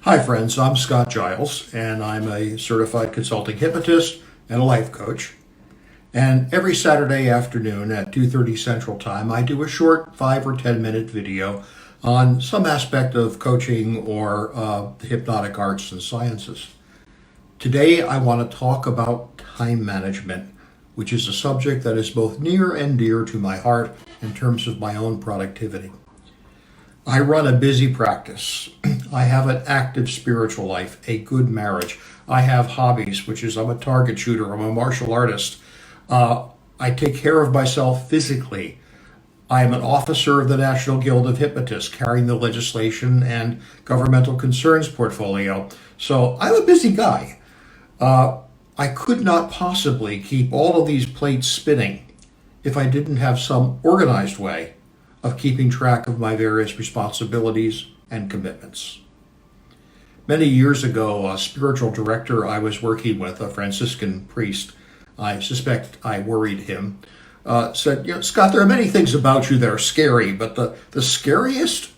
Hi, friends. I'm Scott Giles, and I'm a certified consulting hypnotist and a life coach. And every Saturday afternoon at 2:30 Central Time, I do a short 5 or 10 minute video on some aspect of coaching or the hypnotic arts and sciences. Today, I want to talk about time management, which is a subject that is both near and dear to my heart in terms of my own productivity. I run a busy practice. I have an active spiritual life, a good marriage. I have hobbies, which is I'm a target shooter, I'm a martial artist. I take care of myself physically. I am an officer of the National Guild of Hypnotists, carrying the legislation and governmental concerns portfolio. So I'm a busy guy. I could not possibly keep all of these plates spinning if I didn't have some organized way of keeping track of my various responsibilities and commitments. Many years ago, a spiritual director I was working with, a Franciscan priest, I suspect I worried him, said, Scott, there are many things about you that are scary, but the scariest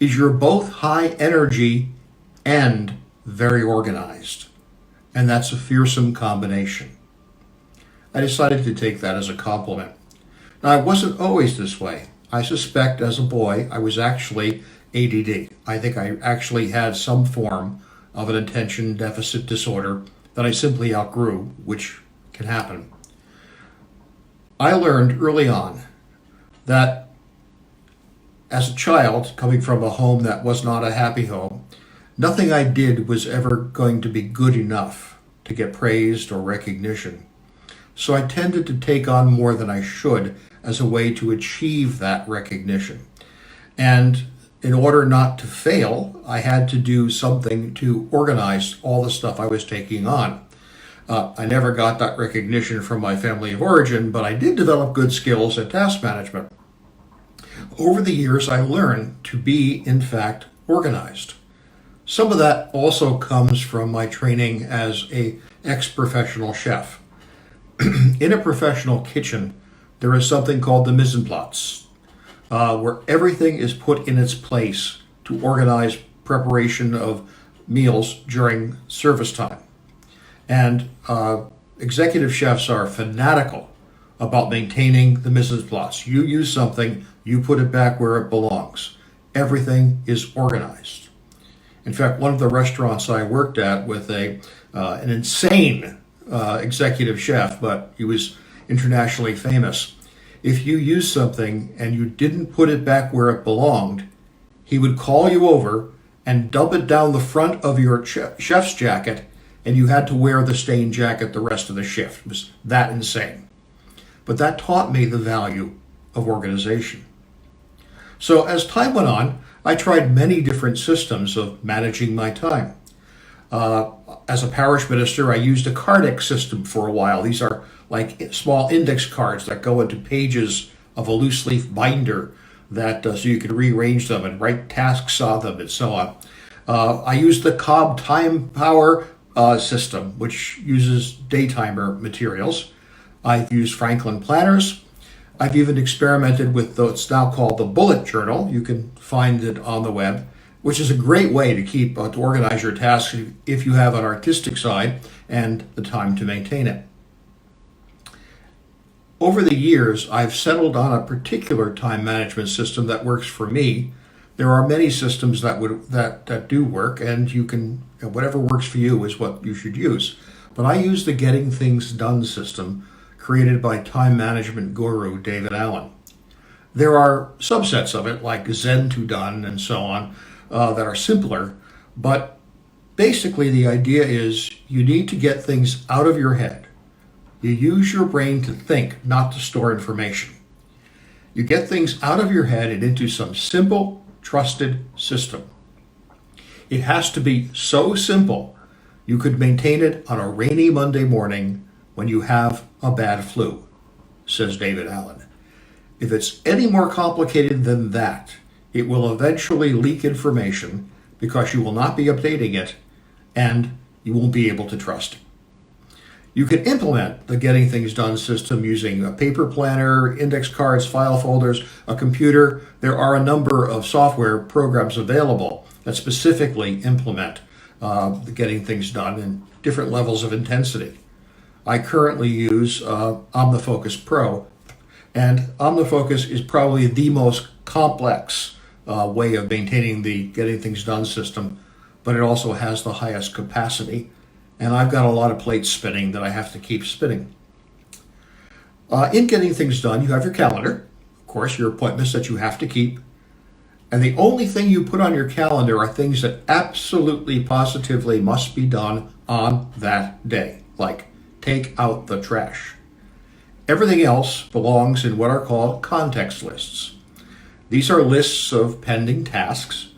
is you're both high energy and very organized. And that's a fearsome combination. I decided to take that as a compliment. Now, I wasn't always this way. I suspect as a boy I was actually ADD. I think I actually had some form of an attention deficit disorder that I simply outgrew, which can happen. I learned early on that as a child, coming from a home that was not a happy home, nothing I did was ever going to be good enough to get praised or recognition. So I tended to take on more than I should as a way to achieve that recognition. And in order not to fail, I had to do something to organize all the stuff I was taking on. I never got that recognition from my family of origin, but I did develop good skills at task management. Over the years, I learned to be, in fact, organized. Some of that also comes from my training as an ex-professional chef. In a professional kitchen, there is something called the mise en place, where everything is put in its place to organize preparation of meals during service time. And executive chefs are fanatical about maintaining the mise en place. You use something, you put it back where it belongs. Everything is organized. In fact, one of the restaurants I worked at with an insane executive chef, but he was internationally famous. If you used something and you didn't put it back where it belonged, he would call you over and dump it down the front of your chef's jacket, and you had to wear the stained jacket the rest of the shift. It was that insane. But that taught me the value of organization. So as time went on, I tried many different systems of managing my time. As a parish minister, I used a Cardex system for a while. These are like small index cards that go into pages of a loose leaf binder that so you can rearrange them and write tasks on them and so on. I used the Cobb Time Power system, which uses daytimer materials. I've used Franklin planners. I've even experimented with what's now called the bullet journal. You can find it on the web, which is a great way to to organize your tasks if you have an artistic side and the time to maintain it. Over the years, I've settled on a particular time management system that works for me. There are many systems that do work, and you can whatever works for you is what you should use. But I use the Getting Things Done system created by time management guru David Allen. There are subsets of it like Zen to Done and so on that are simpler, but basically the idea is you need to get things out of your head. You use your brain to think, not to store information. You get things out of your head and into some simple, trusted system. It has to be so simple you could maintain it on a rainy Monday morning when you have a bad flu, says David Allen. If it's any more complicated than that, it will eventually leak information because you will not be updating it and you won't be able to trust it. You can implement the Getting Things Done system using a paper planner, index cards, file folders, a computer. There are a number of software programs available that specifically implement getting things done in different levels of intensity. I currently use OmniFocus Pro, and OmniFocus is probably the most complex way of maintaining the getting things done system, but it also has the highest capacity, and I've got a lot of plates spinning that I have to keep spinning. In getting things done, you have your calendar, of course, your appointments that you have to keep, and the only thing you put on your calendar are things that absolutely, positively must be done on that day, like take out the trash. Everything else belongs in what are called context lists. These are lists of pending tasks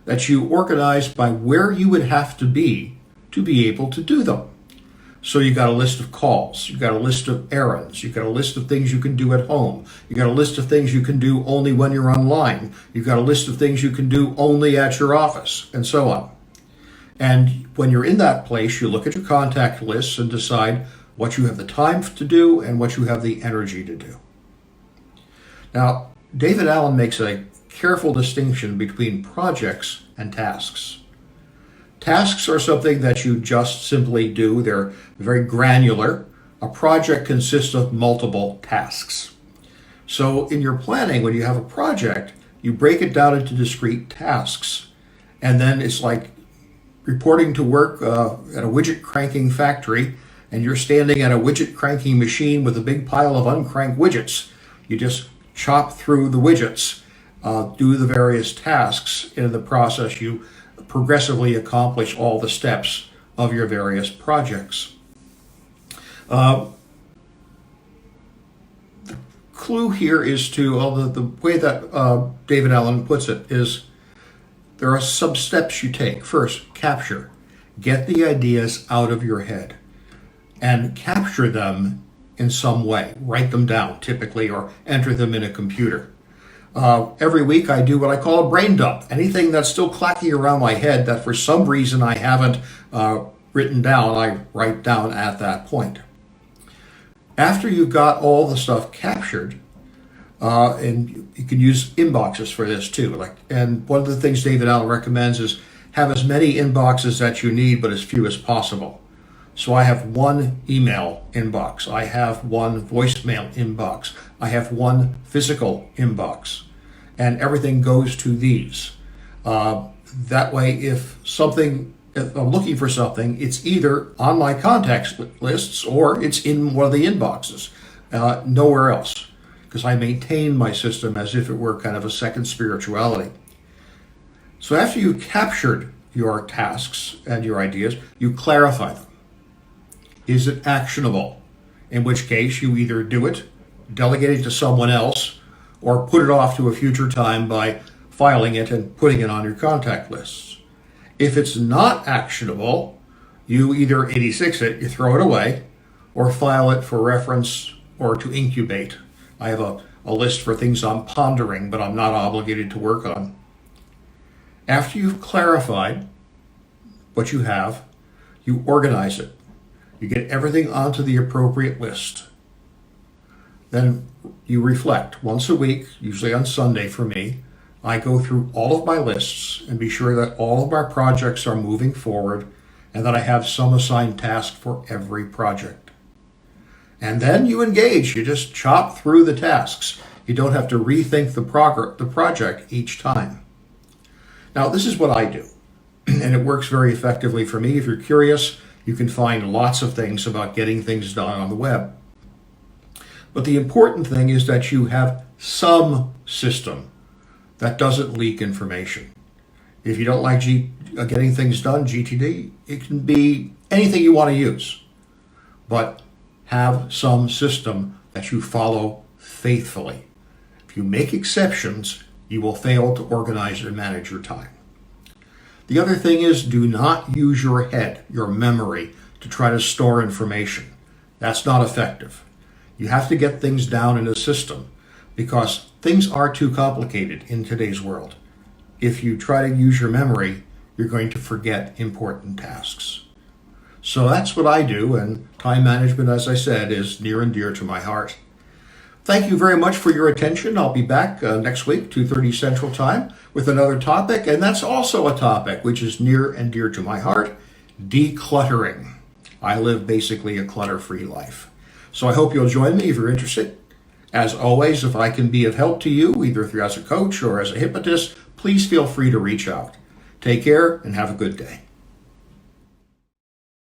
that you organize by where you would have to be able to do them. So you got a list of calls, you got a list of errands, you got a list of things you can do at home, you got a list of things you can do only when you're online, you got a list of things you can do only at your office, and so on. And when you're in that place, you look at your contact lists and decide what you have the time to do and what you have the energy to do. Now, David Allen makes a careful distinction between projects and tasks. Tasks are something that you just simply do. They're very granular. A project consists of multiple tasks. So in your planning, when you have a project, you break it down into discrete tasks. And then it's like reporting to work at a widget cranking factory, and you're standing at a widget cranking machine with a big pile of uncranked widgets. You just chop through the widgets, do the various tasks, and in the process you progressively accomplish all the steps of your various projects. The clue here is to, the way that David Allen puts it is, there are some steps you take. First, capture. Get the ideas out of your head and capture them in some way. Write them down, typically, or enter them in a computer. Every week I do what I call a brain dump. Anything that's still clacking around my head that for some reason I haven't written down, I write down at that point. After you've got all the stuff captured, and you can use inboxes for this too. And one of the things David Allen recommends is have as many inboxes that you need, but as few as possible. So I have one email inbox, I have one voicemail inbox, I have one physical inbox, and everything goes to these. That way, if I'm looking for something, it's either on my contacts lists or it's in one of the inboxes, nowhere else, because I maintain my system as if it were kind of a second spirituality. So after you've captured your tasks and your ideas, you clarify them. Is it actionable? In which case you either do it, delegate it to someone else, or put it off to a future time by filing it and putting it on your contact lists. If it's not actionable, you either 86 it, you throw it away, or file it for reference or to incubate. I have a list for things I'm pondering, but I'm not obligated to work on. After you've clarified what you have, you organize it. You get everything onto the appropriate list. Then you reflect. Once a week, usually on Sunday for me, I go through all of my lists and be sure that all of our projects are moving forward and that I have some assigned task for every project. And then you engage. You just chop through the tasks. You don't have to rethink the project each time. Now, this is what I do, and it works very effectively for me. If you're curious, you can find lots of things about getting things done on the web. But the important thing is that you have some system that doesn't leak information. If you don't like getting things done, GTD, it can be anything you want to use. But have some system that you follow faithfully. If you make exceptions, you will fail to organize and manage your time. The other thing is, do not use your head, your memory, to try to store information. That's not effective. You have to get things down in a system because things are too complicated in today's world. If you try to use your memory, you're going to forget important tasks. So that's what I do, and time management, as I said, is near and dear to my heart. Thank you very much for your attention. I'll be back next week, 2:30 Central Time, with another topic, and that's also a topic which is near and dear to my heart, decluttering. I live basically a clutter-free life. So I hope you'll join me if you're interested. As always, if I can be of help to you, either through as a coach or as a hypnotist, please feel free to reach out. Take care and have a good day.